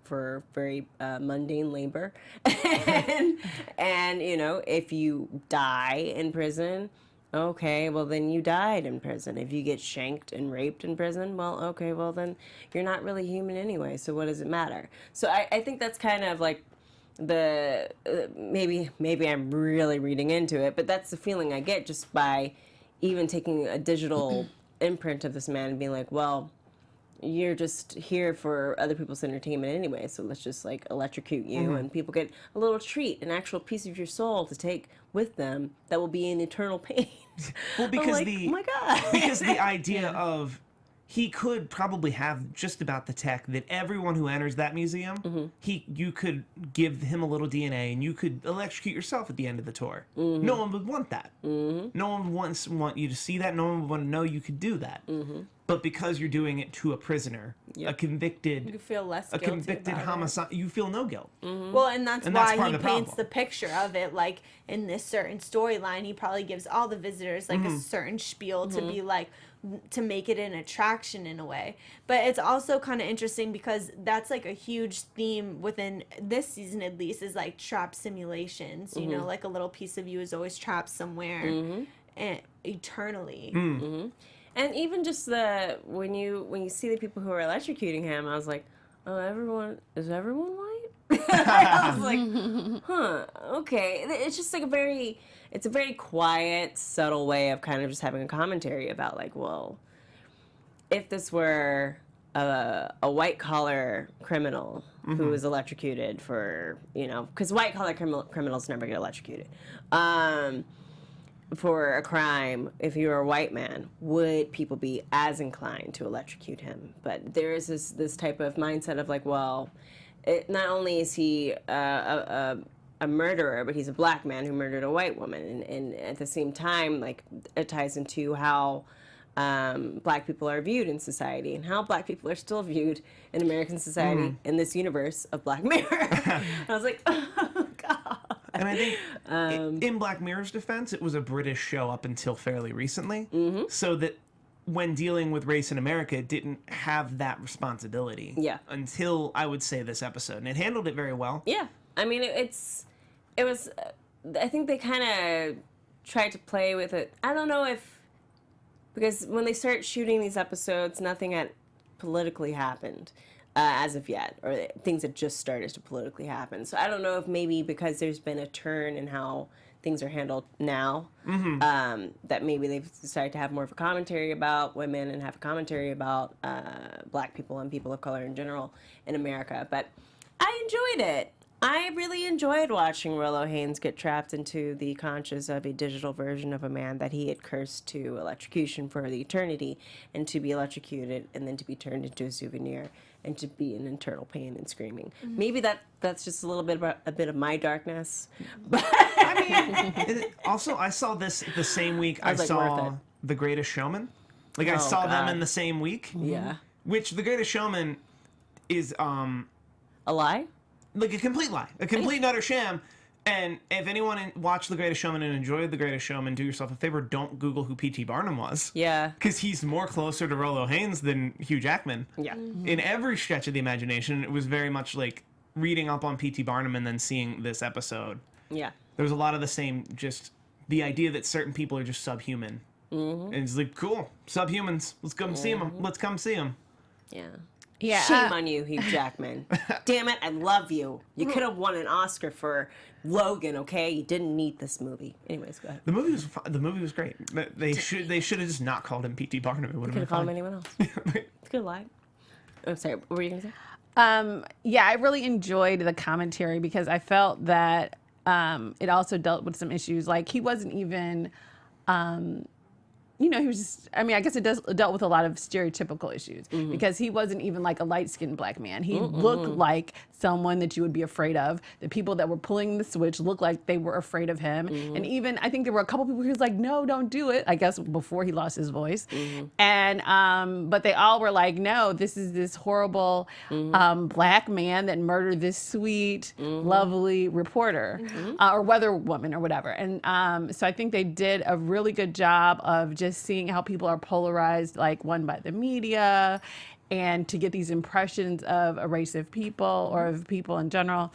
very mundane labor. and if you die in prison, okay, well, then you died in prison. If you get shanked and raped in prison, well, okay, well, then you're not really human anyway, so what does it matter? So I think that's kind of like the, maybe I'm really reading into it, but that's the feeling I get just by even taking a digital imprint of this man and being like, well, you're just here for other people's entertainment anyway, so let's just like electrocute you and people get a little treat, an actual piece of your soul to take with them that will be in eternal pain. Well, because like, oh my God. because the idea of he could probably have just about the tech that everyone who enters that museum, you could give him a little DNA and you could electrocute yourself at the end of the tour. No one would want that. No one would want you to see that. No one would want to know you could do that. But because you're doing it to a prisoner, a convicted, You feel less a guilty convicted about it. homicide, you feel no guilt. Well, and that's And that's why part he of the paints problem. the picture of it. Like, in this certain storyline, he probably gives all the visitors like a certain spiel to be like, to make it an attraction in a way. But it's also kind of interesting because that's like a huge theme within this season, at least, is like trap simulations. You know, like a little piece of you is always trapped somewhere and eternally. And even just when you see the people who are electrocuting him, I was like, oh, is everyone white? I was like, huh, okay. It's just like it's a very quiet, subtle way of kind of just having a commentary about like, well, if this were a white collar criminal who was electrocuted for, because white collar criminals never get electrocuted. For a crime, if you were a white man, would people be as inclined to electrocute him? But there is this type of mindset of like, well, not only is he a murderer, but he's a black man who murdered a white woman, and at the same time, like, it ties into how Black people are viewed in society and how Black people are still viewed in American society in this universe of Black Mirror. And I was like, oh, God. And I think in Black Mirror's defense, it was a British show up until fairly recently. So that when dealing with race in America, it didn't have that responsibility. Yeah. Until, I would say, this episode. And it handled it very well. Yeah. I mean, it was, I think they kind of tried to play with it. I don't know if, because when they start shooting these episodes, nothing had politically happened as of yet, or things had just started to politically happen. So I don't know if maybe because there's been a turn in how things are handled now, that maybe they've decided to have more of a commentary about women and have a commentary about Black people and people of color in general in America. But I enjoyed it. I really enjoyed watching Rollo Haynes get trapped into the conscience of a digital version of a man that he had cursed to electrocution for the eternity, and to be electrocuted and then to be turned into a souvenir and to be in internal pain and screaming. Maybe that's just a little bit about a bit of my darkness. But I mean, also I saw this the same week I like, saw The Greatest Showman. Like I saw them in the same week. Yeah. Which The Greatest Showman is A lie? like a complete lie, a complete and utter sham. And if anyone watched The Greatest Showman and enjoyed The Greatest Showman, do yourself a favor, don't Google who P.T. Barnum was. Yeah. Because he's more closer to Rollo Haynes than Hugh Jackman. Yeah. In every stretch of the imagination, it was very much like reading up on P.T. Barnum and then seeing this episode. Yeah. There was a lot of the same, just the idea that certain people are just subhuman. And it's like, cool, subhumans. Let's come see them. Let's come see them. Yeah. Yeah. Shame on you, Hugh Jackman. Damn it, I love you. You could have won an Oscar for Logan, okay? You didn't need this movie. Anyways, go ahead. The movie was great. They should have just not called him P.T. Barnum. It would have Could been have called him fun. anyone else. It's good lie. I'm sorry, what were you going to say? Yeah, I really enjoyed the commentary because I felt that it also dealt with some issues. Like he wasn't even, he was just, I mean, I guess it dealt with a lot of stereotypical issues because he wasn't even like a light-skinned Black man. He looked like someone that you would be afraid of. The people that were pulling the switch looked like they were afraid of him. And even, I think there were a couple people who was like, no, don't do it. I guess before he lost his voice. And, but they all were like, no, this is this horrible Black man that murdered this sweet, lovely reporter or weather woman or whatever. And so I think they did a really good job of just seeing how people are polarized, like one by the media, and to get these impressions of a race of people or of people in general.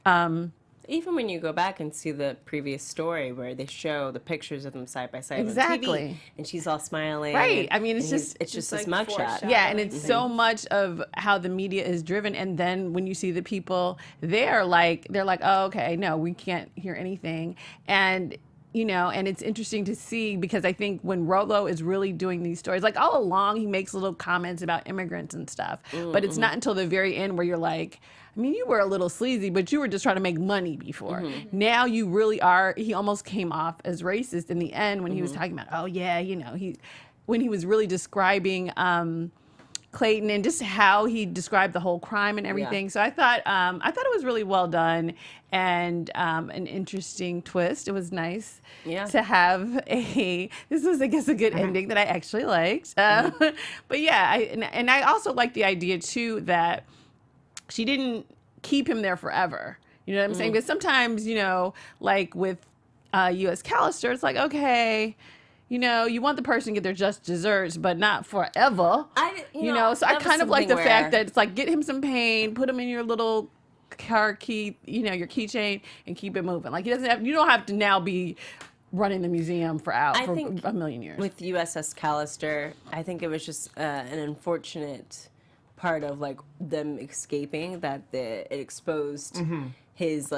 Even when you go back and see the previous story where they show the pictures of them side by side on TV, and she's all smiling. Right. I mean, it's just this like mugshot. Yeah, and it's so much of how the media is driven. And then when you see the people there, they're like, oh, okay, no, we can't hear anything. And and it's interesting to see because I think when Rollo is really doing these stories, like all along, he makes little comments about immigrants and stuff. But it's not until the very end where you're like, I mean, you were a little sleazy, but you were just trying to make money before. Now you really are. He almost came off as racist in the end when he was talking about, oh, yeah, when he was really describing Clayton and just how he described the whole crime and everything. Yeah. So I thought it was really well done and an interesting twist. It was nice to have this was, I guess, a good ending that I actually liked. But yeah, I also like the idea too that she didn't keep him there forever. You know what I'm saying? Because sometimes, like with U.S. Callister, it's like, okay, you want the person to get their just desserts, but not forever. So I kind of like the fact that it's like, get him some pain, put him in your little car key, your keychain, and keep it moving. Like you don't have to now be running the museum for a million years. With USS Callister, I think it was just an unfortunate part of like them escaping that it exposed his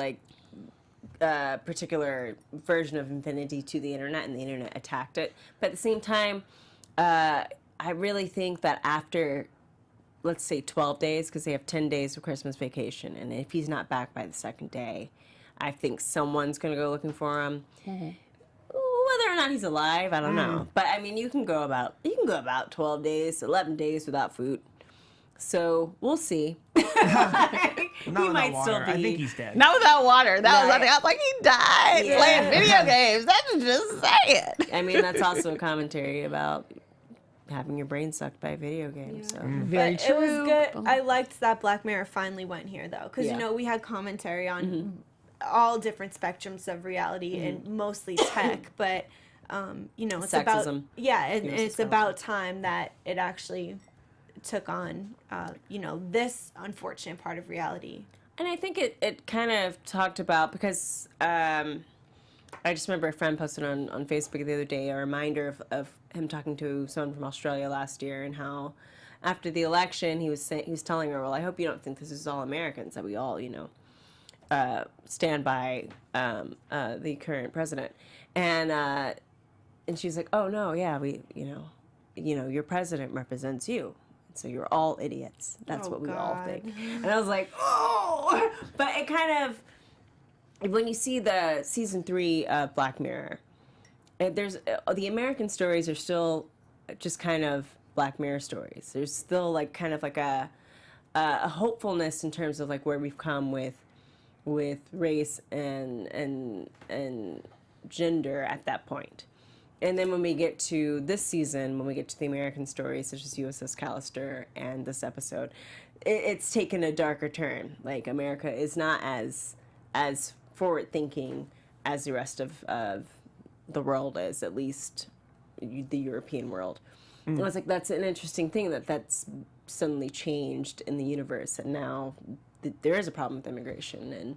particular version of infinity to the internet, and the internet attacked it. But at the same time, I really think that after, let's say 12 days, because they have 10 days of Christmas vacation, and if he's not back by the second day, I think someone's going to go looking for him. Whether or not he's alive, I don't know. But I mean, you can go about 12 days, 11 days without food. So we'll see. He might still be. I think he's dead. Not without water. That was, I was like, he died playing video games. That's just say it. I mean, that's also a commentary about having your brain sucked by a video game. So Very But true. it was good. I liked that Black Mirror finally went here, though, because Yeah. you know we had commentary on all different spectrums of reality and mostly tech, but you know it's about Sexism. and Universal it's about time that it actually took on you know this unfortunate part of reality. And I think it kind of talked about, because I just remember a friend posted on Facebook the other day a reminder of him talking to someone from Australia last year, and how after the election he was telling her, well, I hope you don't think this is all Americans, that we all, you know, stand by the current president. And she's like, oh no, yeah, we, you know, your president represents you. So you're all idiots. That's what we all think. And I was like, oh! But it kind of, when you see the season 3 of Black Mirror, there's the American stories are still just kind of Black Mirror stories. There's still like kind of like a hopefulness in terms of like where we've come with race and gender at that point. And then when we get to this season, when we get to the American stories, such as USS Callister and this episode, it's taken a darker turn. Like, America is not as forward-thinking as the rest of the world is, at least the European world. And I was like, that's an interesting thing, that's suddenly changed in the universe. And now there is a problem with immigration, and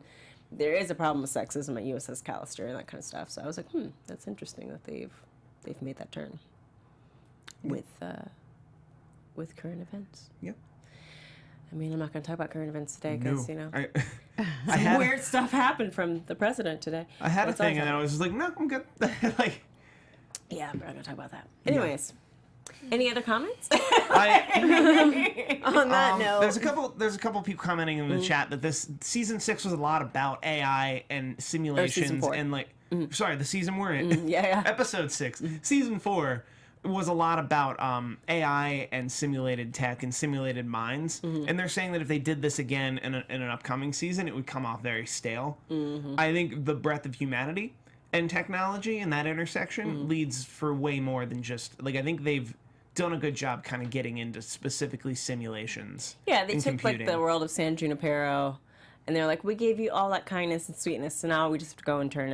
there is a problem with sexism at USS Callister and that kind of stuff. So I was like, that's interesting that they've made that turn with current events. Yep. I mean, I'm not going to talk about current events today because, you know, I had weird stuff happened from the president today. I had a thing, and I was just like, no, I'm good. Like, yeah, we're not going to talk about that. Anyways, any other comments? On that note, there's a couple people commenting in the chat that this season 6 was a lot about AI and simulations and like. Sorry, the season we're in. Episode 6. Season 4 was a lot about AI and simulated tech and simulated minds. And they're saying that if they did this again in an upcoming season, it would come off very stale. I think the breadth of humanity and technology in that intersection leads for way more than just, like, I think they've done a good job kind of getting into specifically simulations. Yeah, they took computing. like the world of San Junipero, and they're like, we gave you all that kindness and sweetness, so now we just have to go and turn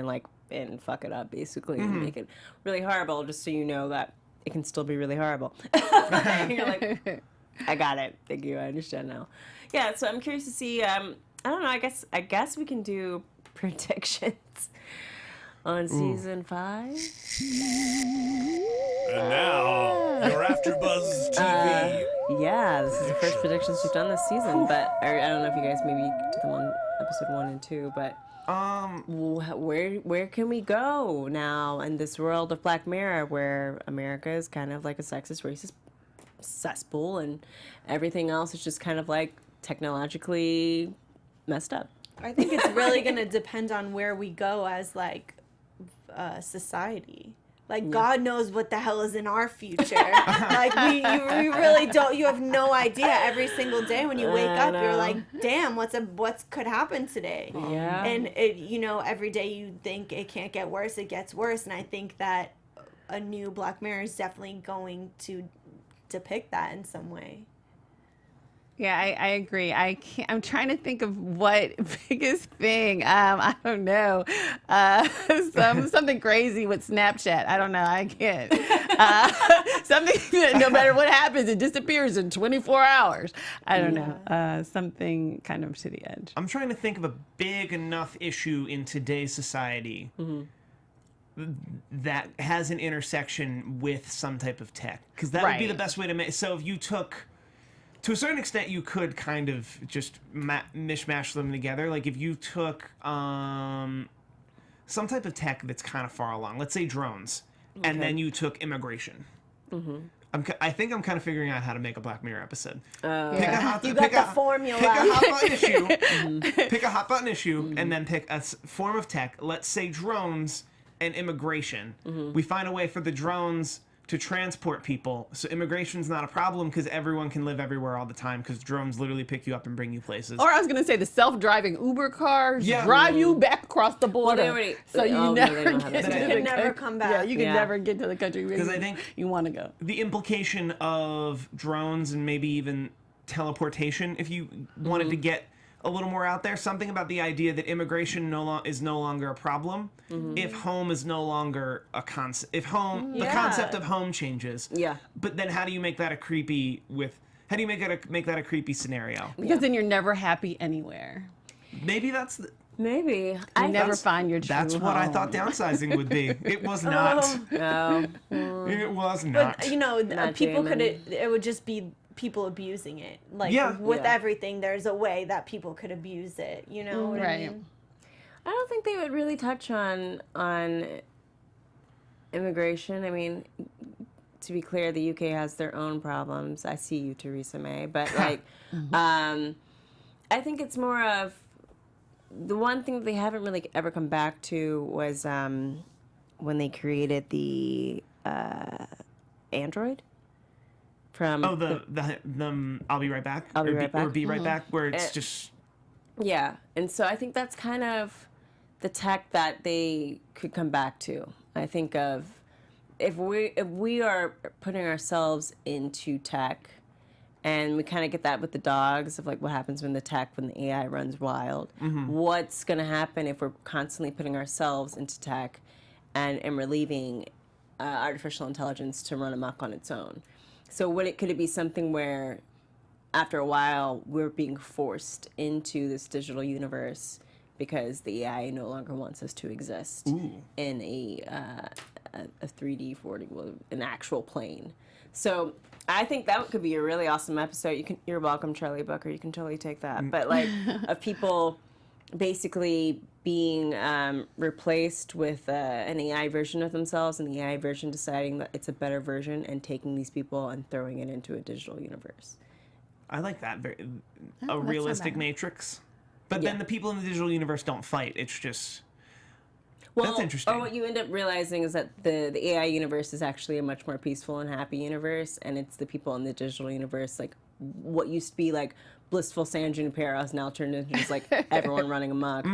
and fuck it up, basically, and make it really horrible, just so you know that it can still be really horrible. And you're like, I got it. Thank you. I understand now. Yeah, so I'm curious to see, I don't know, I guess we can do predictions on season 5. And now, your AfterBuzz TV. Yeah, this is the first predictions we've done this season, but I don't know if you guys maybe did them on episode 1 and 2, but where can we go now in this world of Black Mirror, where America is kind of like a sexist, racist cesspool, and everything else is just kind of like technologically messed up? I think it's really going to depend on where we go as like society. Like, God knows what the hell is in our future. Like, we really don't. You have no idea. Every single day when you wake up, you're like, damn, what could happen today? Yeah. And it, you know, every day you think it can't get worse, it gets worse. And I think that a new Black Mirror is definitely going to depict that in some way. Yeah, I agree. I'm trying to think of what biggest thing. I don't know. Something crazy with Snapchat. I don't know. I can't. Something that no matter what happens, it disappears in 24 hours. I don't know. Something kind of to the edge. I'm trying to think of a big enough issue in today's society that has an intersection with some type of tech. Because that would be the best way to make. So if you took. To a certain extent, you could kind of just mishmash them together. Like if you took some type of tech that's kind of far along, let's say drones, and then you took immigration. I think I'm kind of figuring out how to make a Black Mirror episode. You got the formula. Pick a hot button issue. Pick a hot button issue, and then pick a form of tech. Let's say drones and immigration. We find a way for the drones to transport people. So immigration's not a problem because everyone can live everywhere all the time because drones literally pick you up and bring you places. Or I was going to say the self-driving Uber cars Yeah. drive you back across the border. they already- so you no, never they don't have get that. to You the can never country. come back. Yeah, you can Yeah. never get to the country where 'Cause I think you want to go. the implication of drones and maybe even teleportation, if you wanted to get a little more out there, something about the idea that immigration is no longer a problem if home is no longer a concept. If home, the concept of home changes. Yeah. But then how do you make that a creepy creepy scenario? Because then you're never happy anywhere. Maybe that's Maybe. You never find your true that's what I home. thought downsizing would be. It was not. No. It was not. But, you know, Not people Jamin. it would just be people abusing it. Like, with everything, there's a way that people could abuse it, you know what I Right. mean? I don't think they would really touch on immigration. I mean, to be clear, the UK has their own problems. I see you, Theresa May. But, like, I think it's more of the one thing that they haven't really ever come back to was when they created the Android. From the I'll be right back. I'll be right back. Or be right back, where it's just. Yeah, and so I think that's kind of the tech that they could come back to. I think of if we are putting ourselves into tech, and we kind of get that with the dogs of like what happens when the AI runs wild. What's going to happen if we're constantly putting ourselves into tech, and we're leaving artificial intelligence to run amok on its own? So could it be something where after a while we're being forced into this digital universe because the AI no longer wants us to exist in a 3D, 4D, well, an actual plane? So I think that could be a really awesome episode. You're welcome, Charlie Booker. You can totally take that. But like of people basically being replaced with an AI version of themselves, and the AI version deciding that it's a better version and taking these people and throwing it into a digital universe. I like that. A realistic Matrix. But then the people in the digital universe don't fight. It's just... that's interesting. Or what you end up realizing is that the AI universe is actually a much more peaceful and happy universe, and it's the people in the digital universe, like what used to be like blissful San Junipero has now turned into just like everyone running amok.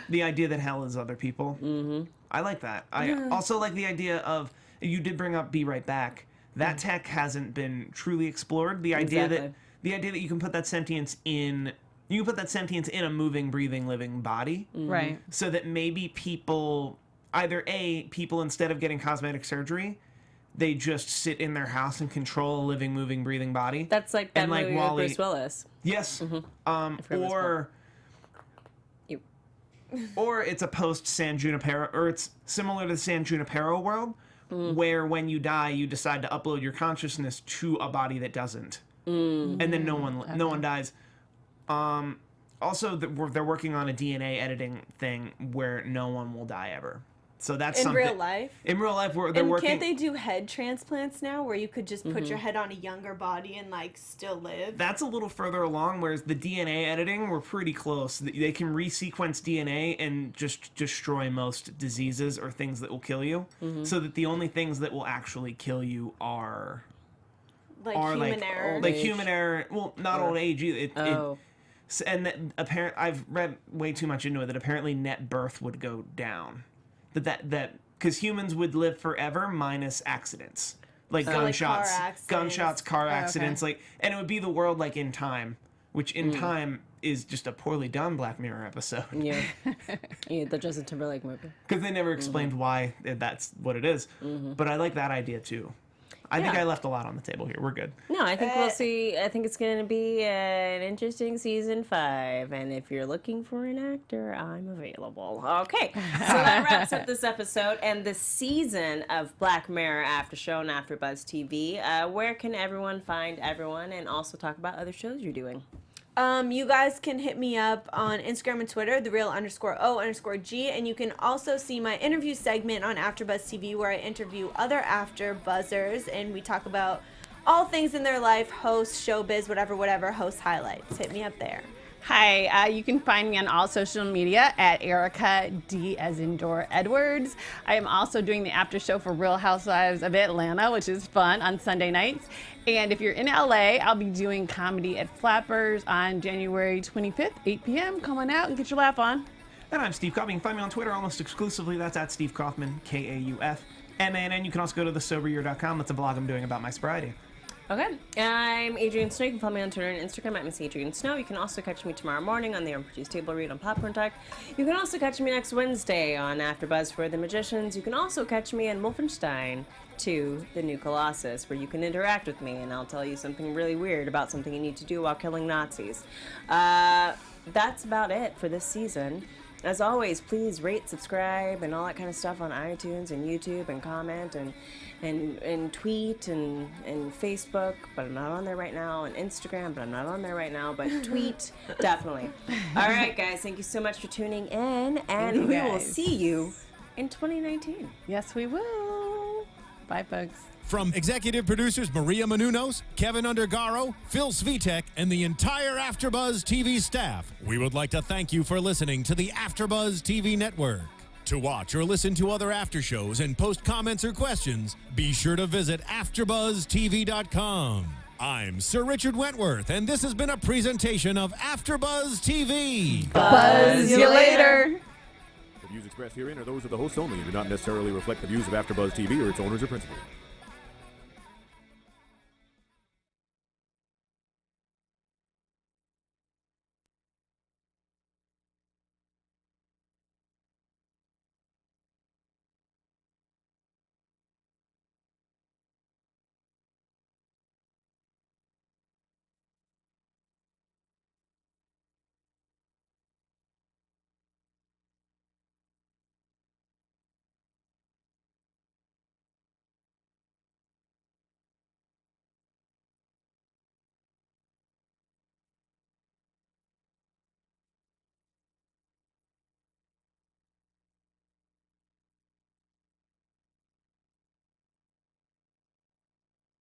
The idea that hell is other people. I like that. I also like the idea of, you did bring up Be Right Back. That tech hasn't been truly explored. The idea that you can put that sentience in... You can put that sentience in a moving, breathing, living body. Right. So that maybe people, people instead of getting cosmetic surgery, they just sit in their house and control a living, moving, breathing body. That's like that movie with Wall-E. Bruce Willis. Yes. You. Or it's a post San Junipero, or it's similar to the San Junipero world, where when you die, you decide to upload your consciousness to a body that doesn't, and then no one dies. Also, they're working on a DNA editing thing where no one will die ever. So that's in real life. In real life, where they're working. Can't they do head transplants now, where you could just put your head on a younger body and like still live? That's a little further along. Whereas the DNA editing, we're pretty close. They can resequence DNA and just destroy most diseases or things that will kill you. So that the only things that will actually kill you are human error. Like human error. Well, not old age either. And I've read way too much into it that apparently net birth would go down. That because humans would live forever minus accidents, like gunshots, car accidents, and it would be the world like In Time, which In Time is just a poorly done Black Mirror episode. Yeah, the Justin Timberlake movie. Because they never explained why that's what it is. But I like that idea too. I think I left a lot on the table here. We're good. No, I think we'll see. I think it's going to be an interesting season 5. And if you're looking for an actor, I'm available. Okay. So that wraps up this episode and the season of Black Mirror After Show on AfterBuzz TV. Where can everyone find everyone and also talk about other shows you're doing? You guys can hit me up on Instagram and Twitter, @thereal_O_G, and you can also see my interview segment on AfterBuzz TV where I interview other AfterBuzzers and we talk about all things in their life, hosts, showbiz, whatever, host highlights. Hit me up there. Hi, you can find me on all social media at Erika D as in Door Edwards. I am also doing the after show for Real Housewives of Atlanta, which is fun, on Sunday nights. And if you're in LA, I'll be doing comedy at Flappers on January 25th, 8 p.m. Come on out and get your laugh on. And I'm Steve Kaufman. You can find me on Twitter almost exclusively. That's at Steve Kaufman, Kaufmann. You can also go to thesoberyear.com. That's a blog I'm doing about my sobriety. Okay, I'm Adrian Snow. You can follow me on Twitter and Instagram at Miss Adrian Snow. You can also catch me tomorrow morning on the Unproduced Table Read on Popcorn Talk. You can also catch me next Wednesday on AfterBuzz for The Magicians. You can also catch me in Wolfenstein 2, The New Colossus, where you can interact with me and I'll tell you something really weird about something you need to do while killing Nazis. That's about it for this season. As always, please rate, subscribe, and all that kind of stuff on iTunes and YouTube, and comment and tweet and Facebook, but I'm not on there right now, and Instagram, but I'm not on there right now, but tweet, definitely. All right, guys, thank you so much for tuning in, and we will see you in 2019. Yes, we will. Bye, folks. From executive producers Maria Menounos, Kevin Undergaro, Phil Svitek, and the entire AfterBuzz TV staff, we would like to thank you for listening to the AfterBuzz TV network. To watch or listen to other after shows and post comments or questions, be sure to visit AfterBuzzTV.com. I'm Sir Richard Wentworth, and this has been a presentation of AfterBuzz TV. Buzz you later. The views expressed herein are those of the hosts only and do not necessarily reflect the views of AfterBuzz TV or its owners or principals.